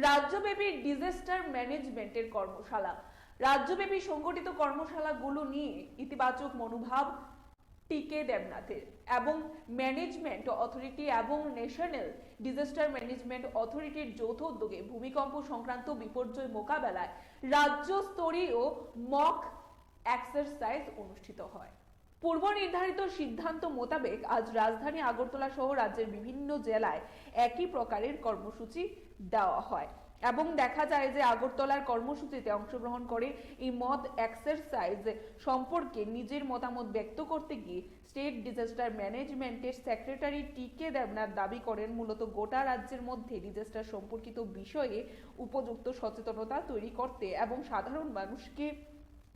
রাজ্যব্যাপী disaster ম্যানেজমেন্টের কর্মশালা। রাজ্যব্যাপী সংগঠিত কর্মশালাগুলো নিয়ে ইতিবাচক মনোভাব টিকে দেবনাথের এবং ম্যানেজমেন্ট অথরিটি এবং ন্যাশনাল ডিজাস্টার ম্যানেজমেন্ট অথরিটির যৌথ উদ্যোগে ভূমিকম্প সংক্রান্ত বিপর্যয় মোকাবেলায় রাজ্য স্তরীয় মক এক্সারসাইজ অনুষ্ঠিত হয়। পূর্ব নির্ধারিত সিদ্ধান্ত মোতাবেক আজ রাজধানী আগরতলা সহ রাজ্যের বিভিন্ন জেলায় একই প্রকারের কর্মসূচি দেওয়া হয় এবং দেখা যায় যে আগরতলার কর্মসূচিতে অংশগ্রহণ করে এই মক এক্সারসাইজ সম্পর্কে নিজের মতামত ব্যক্ত করতে গিয়ে স্টেট ডিজাস্টার ম্যানেজমেন্টের সেক্রেটারি টিকে দেবনাথ দাবি করেন মূলত গোটা রাজ্যের মধ্যে ডিজাস্টার সম্পর্কিত বিষয়ে উপযুক্ত সচেতনতা তৈরি করতে এবং সাধারণ মানুষকে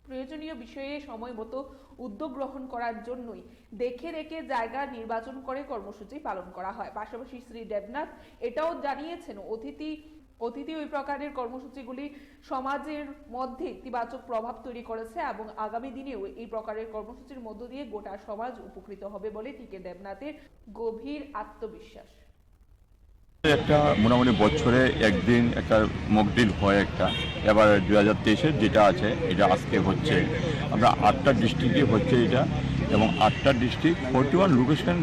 প্রয়োজনীয় বিষয়ে সময় মতো উদ্যোগ গ্রহণ করার জন্যই দেখে রেখে জায়গা নির্বাচন করে কর্মসূচি পালন করা হয়। পাশাপাশি শ্রী দেবনাথ এটাও জানিয়েছেন অতিথি ওই প্রকারের কর্মসূচিগুলি সমাজের মধ্যে ইতিবাচক প্রভাব তৈরি করেছে এবং আগামী দিনেও এই প্রকারের কর্মসূচির মধ্য দিয়ে গোটা সমাজ উপকৃত হবে বলে টিকে দেবনাথের গভীর আত্মবিশ্বাস। একটা মোটামুটি বছরে একদিন একটা মকড্রিল হয় একটা, এবার 2023-এর যেটা আছে এটা আজকে হচ্ছে। আমরা 8টা ডিস্ট্রিক্টে হচ্ছে এটা এবং 8টা ডিস্ট্রিক্ট 41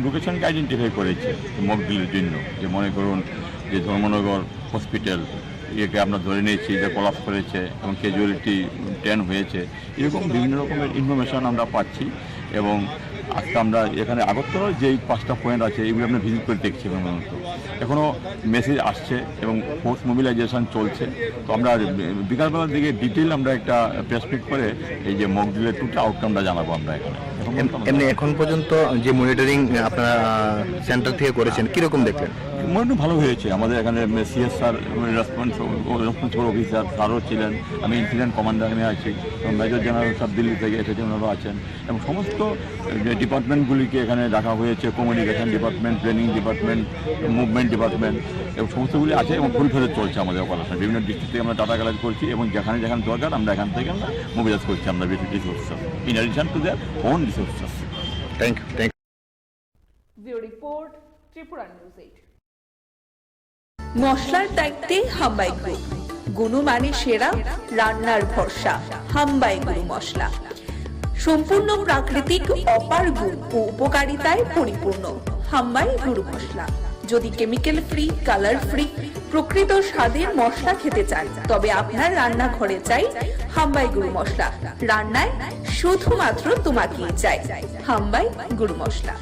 লোকেশনকে আইডেন্টিফাই করেছে মকড্রিলের জন্য। যে মনে করুন যে ধর্মনগর হসপিটাল একে আমরা ধরে নিয়েছি যে কলাপস করেছে এবং ক্যাজুয়ালিটি 10 হয়েছে, এরকম বিভিন্ন রকমের ইনফরমেশন আমরা পাচ্ছি। এবং আজকে আমরা এখানে আগরতলার যেই 5টা পয়েন্ট আছে এগুলো আমরা ভিজিট করে দেখছি। এখনও মেসেজ আসছে এবং ফোর্স মোবিলাইজেশন চলছে। তো আমরা বিকালবেলার দিকে ডিটেল আমরা একটা প্রেস মিট করে এই যে মক ড্রিলের টোটাল আউটকামটা জানাবো আমরা এখানে। এমনি এখন পর্যন্ত যে মনিটরিং আপনারা সেন্টার থেকে করেছেন কীরকম দেখলেন? মোটামুটি ভালো হয়েছে। আমাদের এখানে সিএসআর রেসপন্সিবল অফিসার স্যারও ছিলেন, আমি ইনসিডেন্ট কমান্ডার আমি আছি, এবং মেজর জেনারেল সব দিল্লি থেকে এসেছে ওনারাও আছেন, এবং সমস্ত ডিপার্টমেন্টগুলিকে এখানে রাখা হয়েছে। Communication department, planning department, movement department এবং সমস্তগুলি আছে এবং ফুলফিলে চলছে আমাদের অপারেশন। বিভিন্ন ডিস্ট্রিক্ট থেকে আমরা ডাটা কালেক্ট করছি এবং যেখানে যেখানে দরকার আমরা এখান থেকে আমরা মোবিলাইজ করছি আমরা resources in addition to their own resources. Thank you. Video report Tripura news 8। মশলার দায়িত্বে হাম্বাই গ্রুপ, গুণমানে সেরা, রান্নার ভরসা। হাম্বাই গুরু মশলা সম্পূর্ণ প্রাকৃতিক, অপার গুণ ও উপকারিতায় পরিপূর্ণ। হাম্বাই গুরু মশলা। যদি কেমিক্যাল ফ্রি, কালার ফ্রি, প্রকৃত স্বাদের মশলা খেতে চান তবে আপনার রান্নাঘরে চাই হাম্বাই গুরু মশলা। রান্নায় শুধুমাত্র তোমাকেই চাই হাম্বাই গুরু মশলা।